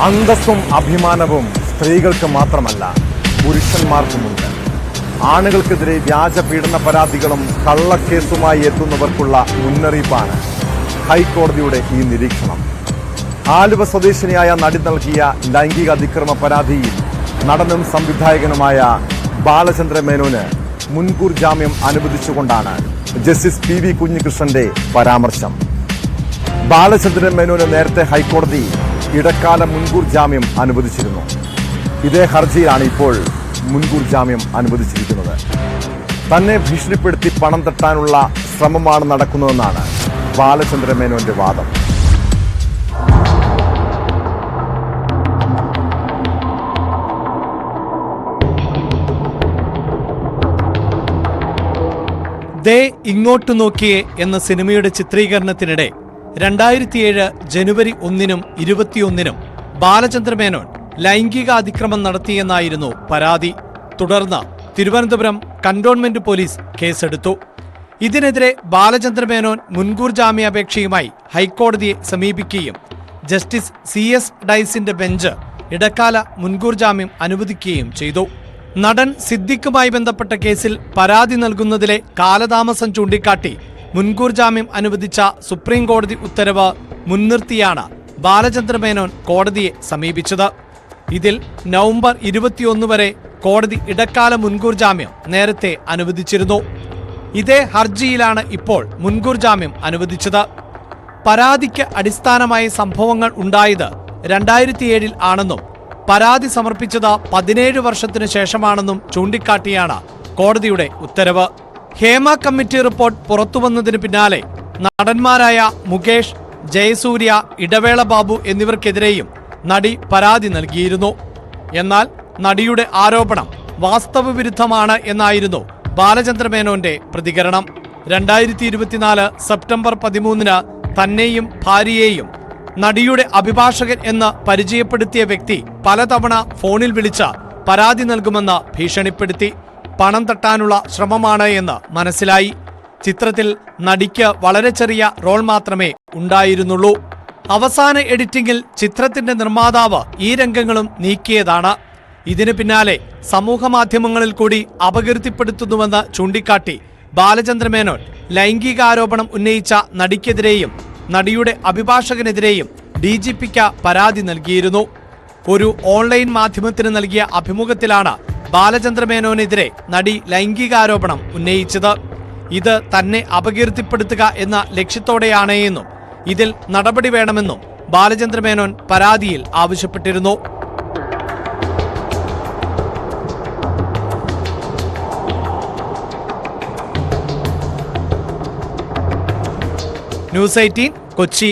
അന്തസ്സും അഭിമാനവും സ്ത്രീകൾക്ക് മാത്രമല്ല, പുരുഷന്മാർക്കുമുണ്ട്. ആണുങ്ങൾക്കെതിരെ വ്യാജ പീഡന പരാതികളും കള്ളക്കേസുമായി എത്തുന്നവർക്കുള്ള മുന്നറിയിപ്പാണ് ഹൈക്കോടതിയുടെ ഈ നിരീക്ഷണം. ആലുവ സ്വദേശിനിയായ നടി നൽകിയ ലൈംഗിക അതിക്രമ പരാതിയിൽ നടനും സംവിധായകനുമായ ബാലചന്ദ്ര മേനോന് മുൻകൂർ ജാമ്യം അനുവദിച്ചുകൊണ്ടാണ് ജസ്റ്റിസ് പി.വി. കുഞ്ഞികൃഷ്ണന്റെ പരാമർശം. ബാലചന്ദ്ര മേനോന് നേരത്തെ ഹൈക്കോടതി ഇടക്കാല മുൻകൂർ ജാമ്യം അനുവദിച്ചിരുന്നു. ഇതേ ഹർജിയിലാണ് ഇപ്പോൾ മുൻകൂർ ജാമ്യം അനുവദിച്ചിരിക്കുന്നത്. തന്നെ ഭീഷണിപ്പെടുത്തി പണം തട്ടാനുള്ള ശ്രമമാണ് നടക്കുന്നതെന്നാണ് ബാലചന്ദ്ര മേനോന്റെ വാദം. ദേ ഇങ്ങോട്ടു നോക്കിയേ എന്ന സിനിമയുടെ ചിത്രീകരണത്തിനിടെ 2007 ജനുവരി 1-നും 21-നും ബാലചന്ദ്ര മേനോൻ ലൈംഗിക അതിക്രമം നടത്തിയെന്നായിരുന്നു പരാതി. തുടർന്ന് തിരുവനന്തപുരം കന്റോൺമെന്റ് പോലീസ് കേസെടുത്തു. ഇതിനെതിരെ ബാലചന്ദ്ര മേനോൻ മുൻകൂർ ജാമ്യാപേക്ഷയുമായി ഹൈക്കോടതിയെ സമീപിക്കുകയും ജസ്റ്റിസ് C.S. ഡൈസിന്റെ ബെഞ്ച് ഇടക്കാല മുൻകൂർ ജാമ്യം അനുവദിക്കുകയും ചെയ്തു. നടൻ സിദ്ദിഖുമായി ബന്ധപ്പെട്ട കേസിൽ പരാതി നൽകുന്നതിലെ കാലതാമസം ചൂണ്ടിക്കാട്ടി മുൻകൂർ ജാമ്യം അനുവദിച്ച സുപ്രീം കോടതി ഉത്തരവ് മുൻനിർത്തിയാണ് ബാലചന്ദ്ര മേനോൻ കോടതിയെ സമീപിച്ചത്. ഇതിൽ നവംബർ 21 വരെ കോടതി ഇടക്കാല മുൻകൂർ ജാമ്യം നേരത്തെ അനുവദിച്ചിരുന്നു. ഇതേ ഹർജിയിലാണ് ഇപ്പോൾ മുൻകൂർ ജാമ്യം അനുവദിച്ചത്. പരാതിക്ക് അടിസ്ഥാനമായ സംഭവങ്ങൾ ഉണ്ടായത് 2007 ആണെന്നും പരാതി സമർപ്പിച്ചത് 17 വർഷത്തിനു ശേഷമാണെന്നും ചൂണ്ടിക്കാട്ടിയാണ് കോടതിയുടെ ഉത്തരവ്. ഹേമ കമ്മിറ്റി റിപ്പോർട്ട് പുറത്തുവന്നതിന് പിന്നാലെ നടന്മാരായ മുകേഷ്, ജയസൂര്യ, ഇടവേള ബാബു എന്നിവർക്കെതിരെയും നടി പരാതി നൽകിയിരുന്നു. എന്നാൽ നടിയുടെ ആരോപണം വാസ്തവവിരുദ്ധമാണ് എന്നായിരുന്നു ബാലചന്ദ്ര മേനോന്റെ പ്രതികരണം. 2024 സെപ്റ്റംബർ 13-ന് തന്നെയും ഭാര്യയെയും നടിയുടെ അഭിഭാഷകൻ എന്ന് പരിചയപ്പെടുത്തിയ വ്യക്തി പലതവണ ഫോണിൽ വിളിച്ച് പരാതി നൽകുമെന്ന് ഭീഷണിപ്പെടുത്തി. പണം തട്ടാനുള്ള ശ്രമമാണ് എന്ന് മനസ്സിലായി. ചിത്രത്തിൽ നടിക്ക് വളരെ ചെറിയ റോൾ മാത്രമേ ഉണ്ടായിരുന്നുള്ളൂ. അവസാന എഡിറ്റിംഗിൽ ചിത്രത്തിന്റെ നിർമ്മാതാവ് ഈ രംഗങ്ങളും നീക്കിയതാണ്. ഇതിനു പിന്നാലെ സമൂഹമാധ്യമങ്ങളിൽ കൂടി അപകീർത്തിപ്പെടുത്തുന്നുവെന്ന് ചൂണ്ടിക്കാട്ടി ബാലചന്ദ്ര മേനോൻ ലൈംഗികാരോപണം ഉന്നയിച്ച നടിക്കെതിരെയും നടിയുടെ അഭിഭാഷകനെതിരെയും DGPക്ക് പരാതി നൽകിയിരുന്നു. ഒരു ഓൺലൈൻ മാധ്യമത്തിന് നൽകിയ അഭിമുഖത്തിലാണ് ബാലചന്ദ്ര മേനോനെതിരെ നടി ലൈംഗികാരോപണം ഉന്നയിച്ചത്. ഇത് തന്നെ അപകീർത്തിപ്പെടുത്തുക എന്ന ലക്ഷ്യത്തോടെയാണ് എന്നും ഇതിൽ നടപടി വേണമെന്നും ബാലചന്ദ്ര മേനോൻ പരാതിയിൽ ആവശ്യപ്പെട്ടിരുന്നു. ന്യൂസ് 18 കൊച്ചി.